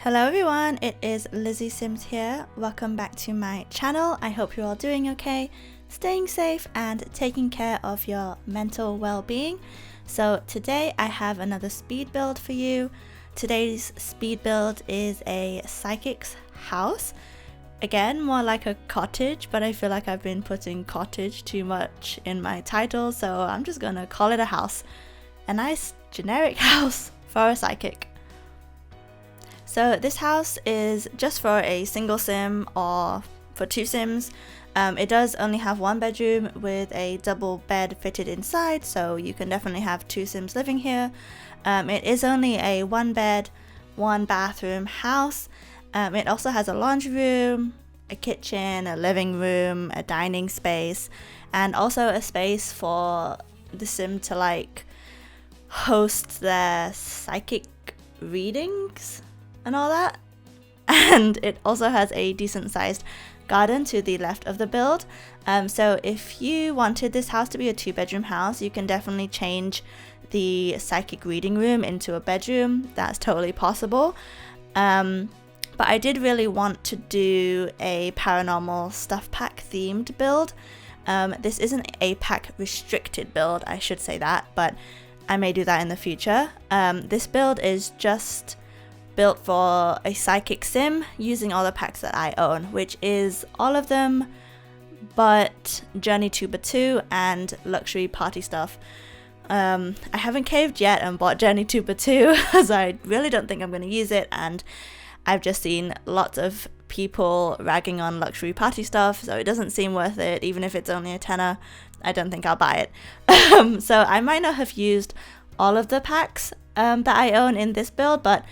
Hello everyone, it is lizzisimss here. Welcome back to my channel. I hope you're all doing okay, staying safe and taking care of your mental well-being. So today I have another speed build for you. Today's speed build is a psychic's house. Again, more like a cottage, but I feel like I've been putting cottage too much in my title, so I'm just gonna call it a house. A nice generic house for a psychic. So this house is just for a single sim or for two sims. It does only have one bedroom with a double bed fitted inside, so you can definitely have two sims living here. It is only a one bed, one bathroom house. It also has a laundry room, a kitchen, a living room, a dining space, and also a space for the sim to like host their psychic readings and all that. And it also has a decent sized garden to the left of the build. So if you wanted this house to be a 2-bedroom house, you can definitely change the psychic reading room into a bedroom. That's totally possible. But I did really want to do a paranormal stuff pack themed build. This isn't a pack restricted build, I should say that, but I may do that in the future. This build is just built for a psychic sim using all the packs that I own, which is all of them but Journey to Batu and luxury party stuff. I haven't caved yet and bought Journey to Batu as I really don't think I'm going to use it, and I've just seen lots of people ragging on luxury party stuff, so it doesn't seem worth it. Even if it's only a tenner, I don't think I'll buy it. So I might not have used all of the packs that I own in this build, but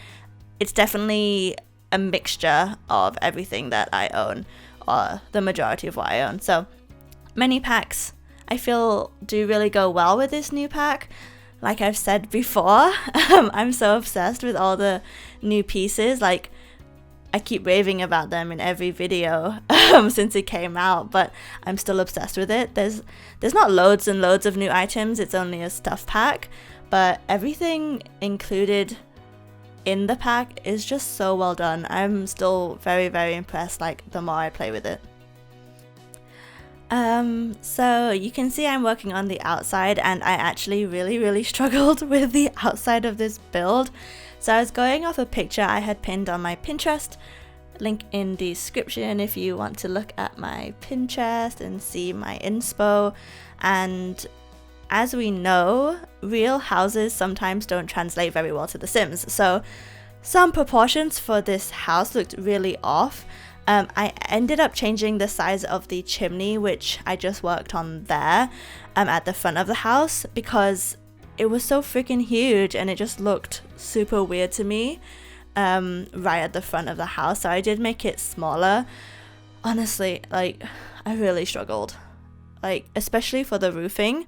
it's definitely a mixture of everything that I own, or the majority of what I own. So many packs I feel do really go well with this new pack. Like I've said before, I'm so obsessed with all the new pieces. Like I keep raving about them in every video since it came out, but I'm still obsessed with it. There's not loads and loads of new items, it's only a stuff pack, but everything included in the pack is just so well done. I'm still very, very impressed, like the more I play with it. So you can see I'm working on the outside, and I actually really struggled with the outside of this build. So I was going off a picture I had pinned on my Pinterest, link in the description if you want to look at my Pinterest and see my inspo. And as we know, real houses sometimes don't translate very well to The Sims, so some proportions for this house looked really off. I ended up changing the size of the chimney, which I just worked on there, at the front of the house, because it was so freaking huge and it just looked super weird to me right at the front of the house, so I did make it smaller. Honestly, like, I really struggled, like, especially for the roofing.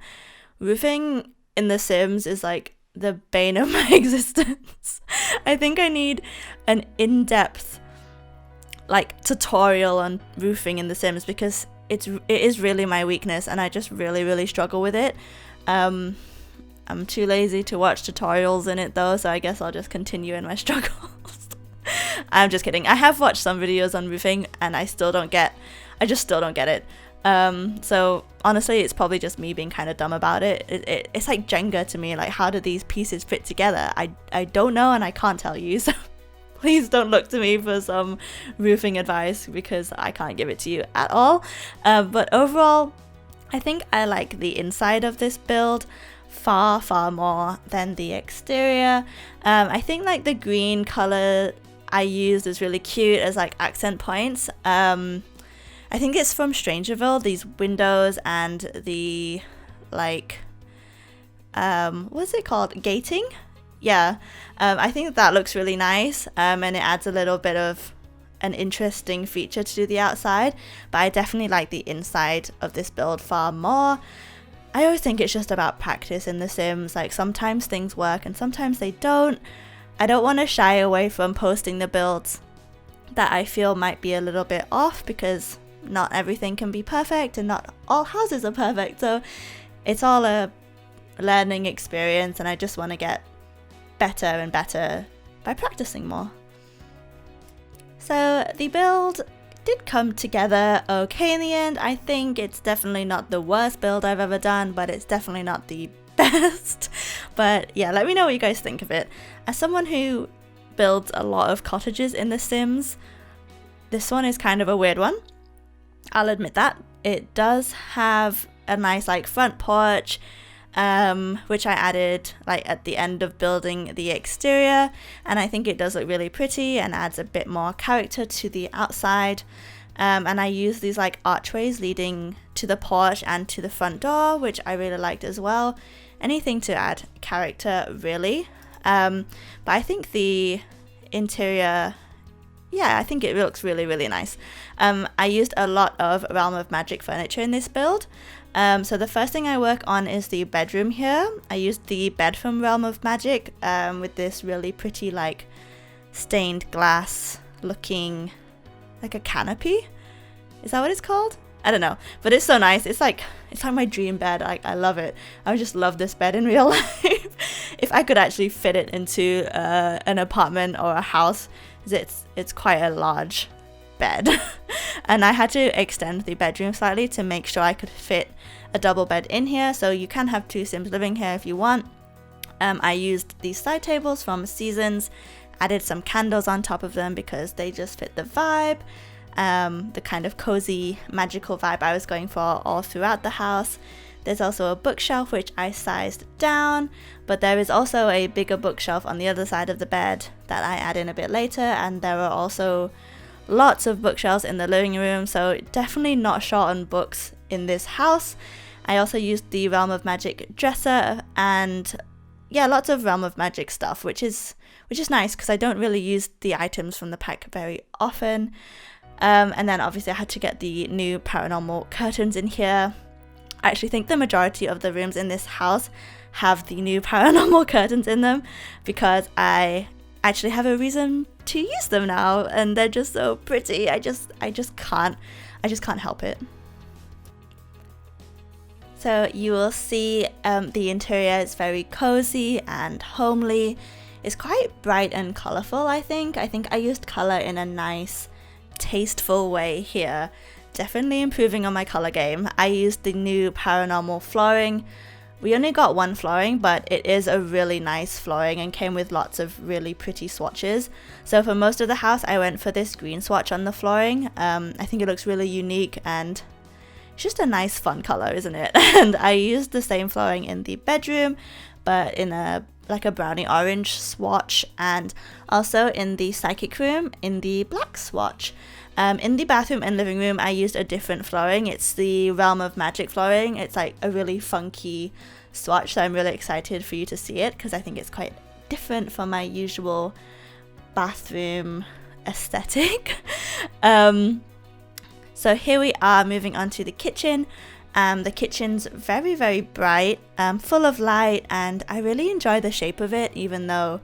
Roofing in The Sims is like the bane of my existence. I think I need an in-depth like tutorial on roofing in The Sims, because it is really my weakness and I just really struggle with it. I'm too lazy to watch tutorials in it though, so I guess I'll just continue in my struggles. I'm just kidding. I have watched some videos on roofing and I just still don't get it. So honestly, it's probably just me being kind of dumb about it. It's like Jenga to me. Like, how do these pieces fit together? I don't know, and I can't tell you, so please don't look to me for some roofing advice, because I can't give it to you at all. But overall, I think I like the inside of this build far more than the exterior. I think like the green color I used is really cute as like accent points. I think it's from Strangerville, these windows and the, like, what's it called? Gating? Yeah, I think that looks really nice, and it adds a little bit of an interesting feature to the outside, but I definitely like the inside of this build far more. I always think it's just about practice in The Sims. Like, sometimes things work and sometimes they don't. I don't want to shy away from posting the builds that I feel might be a little bit off, because not everything can be perfect and not all houses are perfect, so it's all a learning experience and I just want to get better and better by practicing more. So the build did come together okay in the end. I think it's definitely not the worst build I've ever done, but it's definitely not the best. But yeah, let me know what you guys think of it. As someone who builds a lot of cottages in The Sims, this one is kind of a weird one. I'll admit that. It does have a nice like front porch, which I added like at the end of building the exterior, and I think it does look really pretty and adds a bit more character to the outside. And I use these like archways leading to the porch and to the front door, which I really liked as well. Anything to add character really. But I think the interior, yeah, I think it looks really, really nice. I used a lot of Realm of Magic furniture in this build. So the first thing I work on is the bedroom here. I used the bed from Realm of Magic with this really pretty like stained glass looking like a canopy. Is that what it's called? I don't know, but it's so nice. It's like my dream bed. I love it. I would just love this bed in real life. If I could actually fit it into an apartment or a house, it's quite a large bed. And I had to extend the bedroom slightly to make sure I could fit a double bed in here, so you can have 2 Sims living here if you want. I used these side tables from Seasons, added some candles on top of them because they just fit the vibe, the kind of cozy magical vibe I was going for all throughout the house. There's also a bookshelf which I sized down, but there is also a bigger bookshelf on the other side of the bed that I add in a bit later, and there are also lots of bookshelves in the living room, so definitely not short on books in this house. I also used the Realm of Magic dresser, and yeah, lots of Realm of Magic stuff, which is nice because I don't really use the items from the pack very often. And then obviously I had to get the new paranormal curtains in here. I actually think the majority of the rooms in this house have the new paranormal curtains in them because I actually have a reason to use them now, and they're just so pretty. I just can't help it. So you will see the interior is very cozy and homely. It's quite bright and colorful. I think I used color in a nice, tasteful way here. Definitely improving on my color game. I used the new paranormal flooring. We only got 1 flooring, but it is a really nice flooring and came with lots of really pretty swatches. So for most of the house, I went for this green swatch on the flooring. I think it looks really unique and it's just a nice fun color, isn't it? And I used the same flooring in the bedroom, but in a brownie orange swatch, and also in the psychic room in the black swatch. In the bathroom and living room, I used a different flooring. It's the Realm of Magic flooring. It's like a really funky swatch, so I'm really excited for you to see it because I think it's quite different from my usual bathroom aesthetic. So here we are moving on to the kitchen. The kitchen's very, very bright, full of light, and I really enjoy the shape of it, even though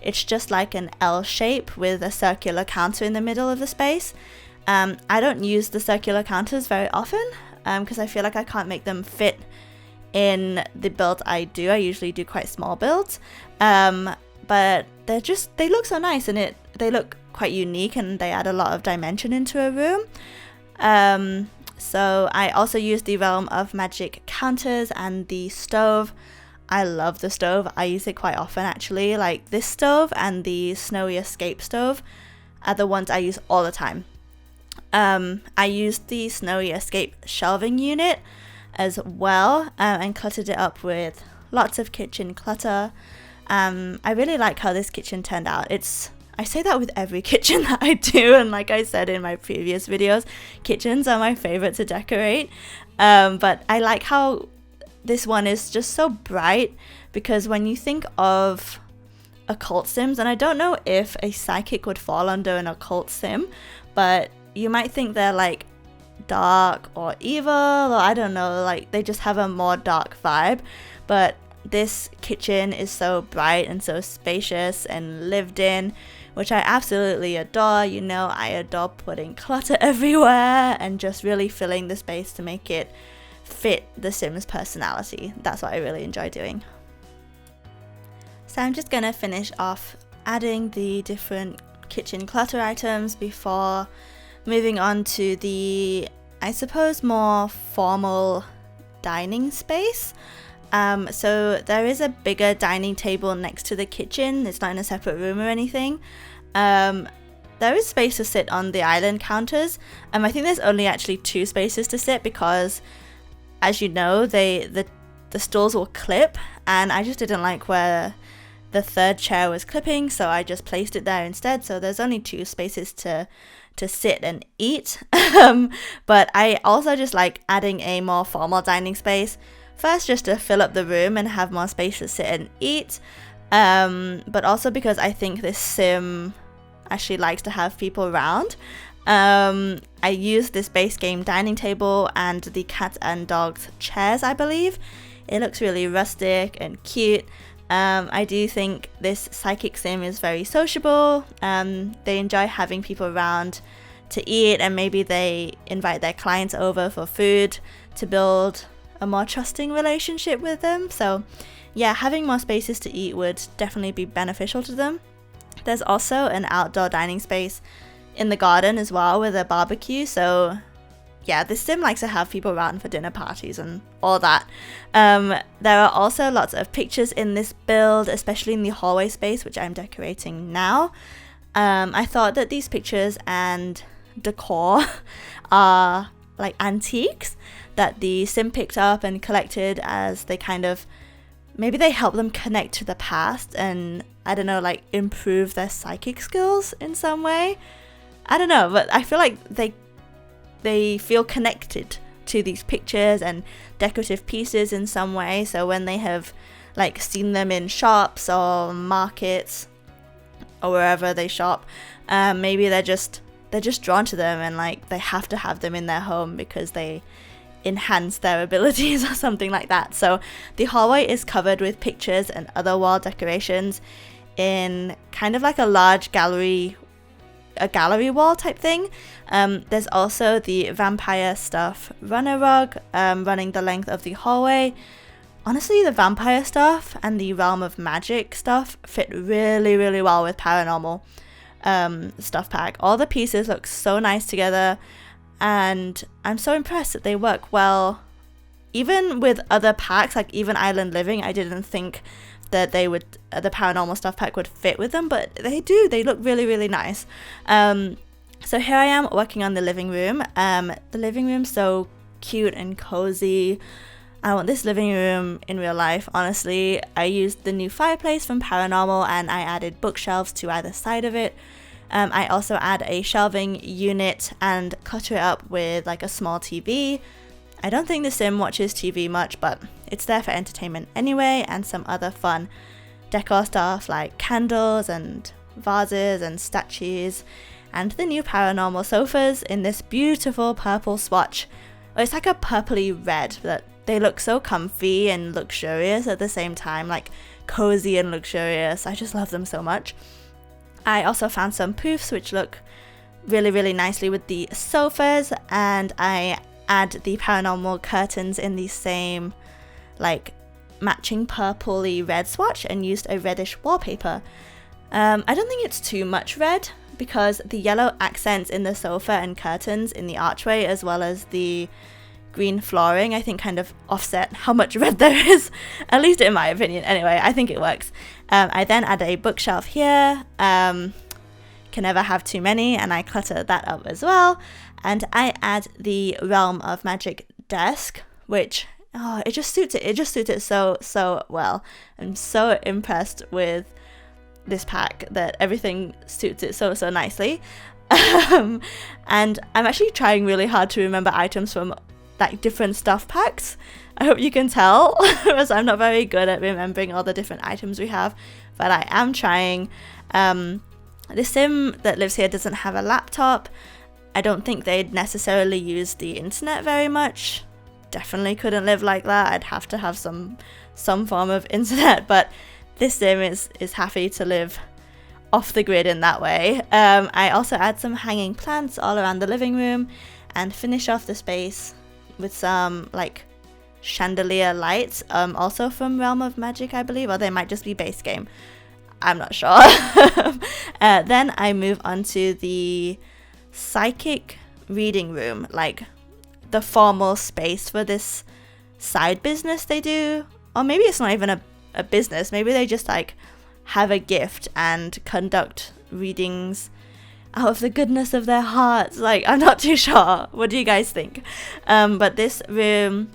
it's just like an L shape with a circular counter in the middle of the space. I don't use the circular counters very often because I feel like I can't make them fit in the build I do. I usually do quite small builds, but they look so nice, and they look quite unique, and they add a lot of dimension into a room. So I also use the Realm of Magic counters and the stove. I love the stove. I use it quite often actually. Like this stove and the Snowy Escape stove are the ones I use all the time. I used the Snowy Escape shelving unit as well, and cluttered it up with lots of kitchen clutter. I really like how this kitchen turned out. I say that with every kitchen that I do, and like I said in my previous videos, kitchens are my favorite to decorate. But I like how this one is just so bright, because when you think of occult sims, and I don't know if a psychic would fall under an occult sim, but you might think they're like dark or evil, or I don't know, like they just have a more dark vibe. But this kitchen is so bright and so spacious and lived in, which I absolutely adore. You know, I adore putting clutter everywhere and just really filling the space to make it fit the Sims personality. That's what I really enjoy doing. So I'm just gonna finish off adding the different kitchen clutter items before moving on to the, I suppose, more formal dining space. So there is a bigger dining table next to the kitchen. It's not in a separate room or anything. There is space to sit on the island counters. I think there's only actually 2 spaces to sit because, as you know, the stools will clip, and I just didn't like where the 3rd chair was clipping, so I just placed it there instead. So there's only 2 spaces to sit and eat. But I also just like adding a more formal dining space. First, just to fill up the room and have more space to sit and eat. But also because I think this sim actually likes to have people around. I used this base game dining table and the cat and dogs chairs, I believe. It looks really rustic and cute. I do think this psychic sim is very sociable. They enjoy having people around to eat, and maybe they invite their clients over for food to build a more trusting relationship with them. So yeah, having more spaces to eat would definitely be beneficial to them. There's also an outdoor dining space in the garden as well with a barbecue. So yeah, this sim likes to have people around for dinner parties and all that. There are also lots of pictures in this build, especially in the hallway space, which I'm decorating now. I thought that these pictures and decor are like antiques that the sim picked up and collected as they kind of, maybe they help them connect to the past and, I don't know, like improve their psychic skills in some way. I don't know, but I feel like they feel connected to these pictures and decorative pieces in some way. So when they have like seen them in shops or markets or wherever they shop, maybe they're just drawn to them, and like they have to have them in their home because they enhance their abilities or something like that. So the hallway is covered with pictures and other wall decorations in kind of like a large gallery wall type thing. There's also the vampire stuff runner rug running the length of the hallway. Honestly, the vampire stuff and the realm of magic stuff fit really, really well with paranormal stuff pack. All the pieces look so nice together, and I'm so impressed that they work well. Even with other packs, like even Island Living, I didn't think that they would, the paranormal stuff pack would fit with them, but they do. They look really, really nice. So here I am working on the living room. The living room's so cute and cozy. I want this living room in real life, honestly. I used the new fireplace from Paranormal, and I added bookshelves to either side of it. I also add a shelving unit and clutter it up with like a small TV. I don't think the sim watches TV much, but it's there for entertainment anyway, and some other fun decor stuff like candles and vases and statues, and the new paranormal sofas in this beautiful purple swatch. It's like a purpley red, but they look so comfy and luxurious at the same time, like cozy and luxurious. I just love them so much. I also found some poofs which look really, really nicely with the sofas, and I add the paranormal curtains in the same like matching purpley red swatch and used a reddish wallpaper. I don't think it's too much red because the yellow accents in the sofa and curtains in the archway, as well as the green flooring, I think kind of offset how much red there is, at least in my opinion. Anyway, I think it works. I then add a bookshelf here. Can never have too many, and I clutter that up as well. And I add the Realm of Magic desk, which it just suits it. It just suits it so well. I'm so impressed with this pack that everything suits it so nicely. And I'm actually trying really hard to remember items from like different stuff packs. I hope you can tell, because I'm not very good at remembering all the different items we have, but I am trying. The sim that lives here doesn't have a laptop. I don't think they'd necessarily use the internet very much. Definitely couldn't live like that. I'd have to have some form of internet, but this sim is happy to live off the grid in that way. I also add some hanging plants all around the living room and finish off the space with some like chandelier lights, also from Realm of Magic, I believe, or they might just be base game. I'm not sure. Then I move on to the psychic reading room, like the formal space for this side business they do. Or maybe it's not even a business. Maybe they just like have a gift and conduct readings out of the goodness of their hearts. Like, I'm not too sure. What do you guys think? But this room,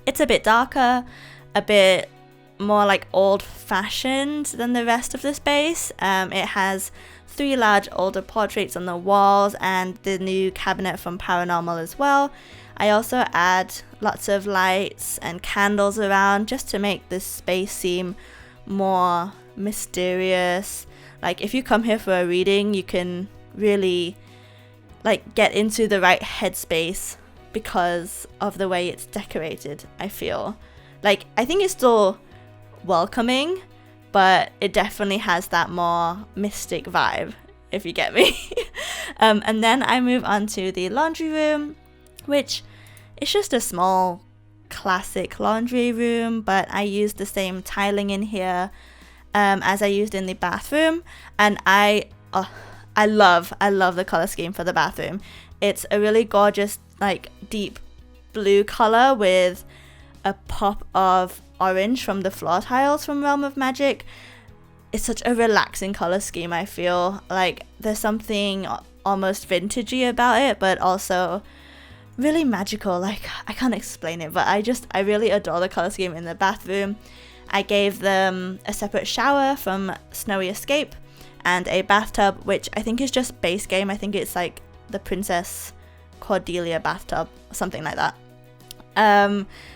it's a bit darker, a bit more like old-fashioned than the rest of the space. It has 3 large older portraits on the walls and the new cabinet from Paranormal as well. I also add lots of lights and candles around just to make this space seem more mysterious. Like, if you come here for a reading, you can really like get into the right headspace because of the way it's decorated. I feel like, I think it's still welcoming, but it definitely has that more mystic vibe, if you get me. And then I move on to the laundry room, which is just a small classic laundry room, but I use the same tiling in here as I used in the bathroom, and I love the color scheme for the bathroom. It's a really gorgeous, like, deep blue color with a pop of orange from the floor tiles from Realm of Magic. It's such a relaxing color scheme. I feel like there's something almost vintagey about it, but also really magical. Like, I can't explain it, but I really adore the color scheme in the bathroom. I gave them a separate shower from Snowy Escape and a bathtub, which I think is just base game. I think it's like the Princess Cordelia bathtub, something like that.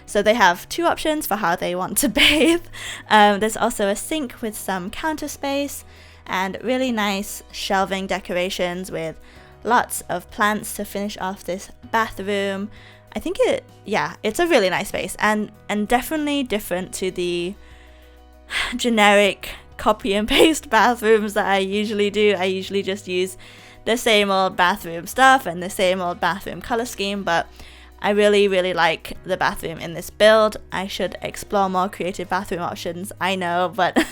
So they have 2 options for how they want to bathe. There's also a sink with some counter space and really nice shelving decorations with lots of plants to finish off this bathroom. I think it's a really nice space, and definitely different to the generic copy and paste bathrooms that I usually do. I usually just use the same old bathroom stuff and the same old bathroom color scheme, but I really, really like the bathroom in this build. I should explore more creative bathroom options, I know, but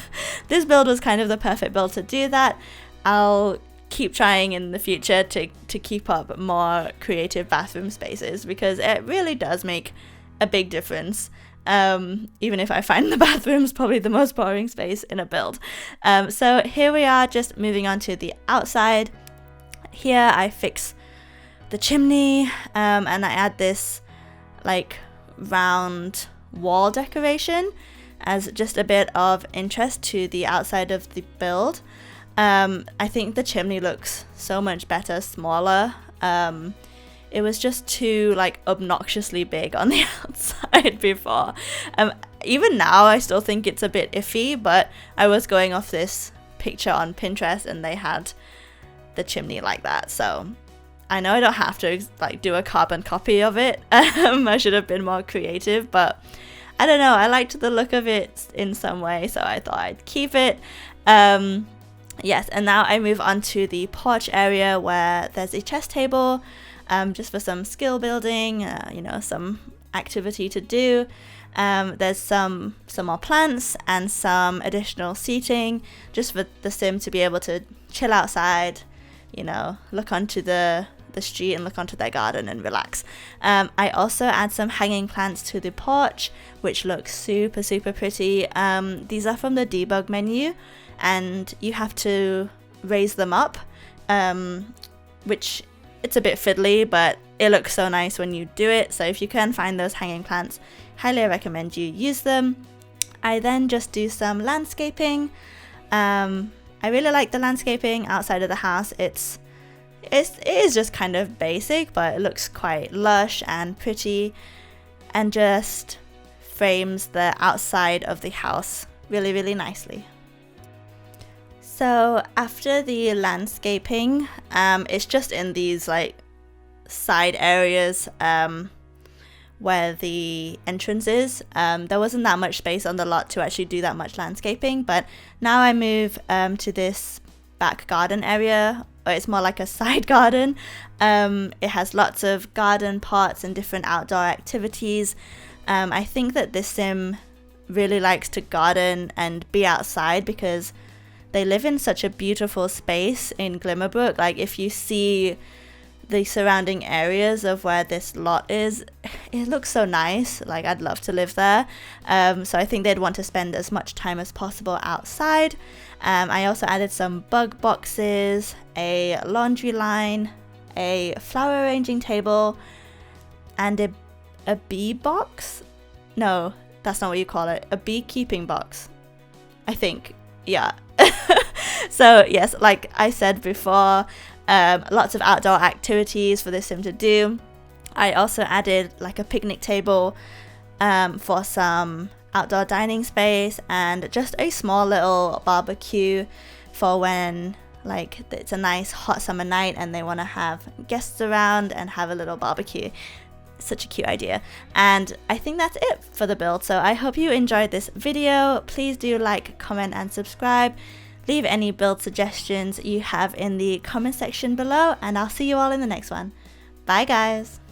this build was kind of the perfect build to do that. I'll keep trying in the future to keep up more creative bathroom spaces, because it really does make a big difference. Even if I find the bathroom's probably the most boring space in a build. So here we are, just moving on to the outside. Here I fix the chimney, and I add this like round wall decoration as just a bit of interest to the outside of the build. I think the chimney looks so much better smaller. It was just too like obnoxiously big on the outside before. Even now I still think it's a bit iffy, but I was going off this picture on Pinterest and they had the chimney like that, so I know I don't have to like do a carbon copy of it. I should have been more creative, but I don't know, I liked the look of it in some way, so I thought I'd keep it. Yes, and now I move on to the porch area where there's a chess table, just for some skill building, some activity to do. There's some more plants and some additional seating just for the sim to be able to chill outside, look onto the street and look onto their garden and relax. I also add some hanging plants to the porch, which looks super, super pretty. These are from the debug menu, and you have to raise them up, which it's a bit fiddly, but it looks so nice when you do it. So if you can find those hanging plants, highly recommend you use them. I then just do some landscaping. I really like the landscaping outside of the house. It is just kind of basic, but it looks quite lush and pretty and just frames the outside of the house really, really nicely. So after the landscaping, it's just in these like side areas where the entrance is. There wasn't that much space on the lot to actually do that much landscaping, but now I move to this back garden area, or it's more like a side garden. It has lots of garden pots and different outdoor activities. I think that this sim really likes to garden and be outside because they live in such a beautiful space in Glimmerbrook. Like if you see the surrounding areas of where this lot is, it looks so nice. Like I'd love to live there. So I think they'd want to spend as much time as possible outside. I also added some bug boxes, a laundry line, a flower arranging table, and a bee box. No, that's not what you call it. A beekeeping box, I think. Yeah. So yes, like I said before, lots of outdoor activities for this sim to do. I also added like a picnic table for some outdoor dining space, and just a small little barbecue for when like it's a nice hot summer night and they want to have guests around and have a little barbecue. Such a cute idea. And I think that's it for the build. So I hope you enjoyed this video. Please do like, comment and subscribe. Leave any build suggestions you have in the comment section below, and I'll see you all in the next one. Bye guys.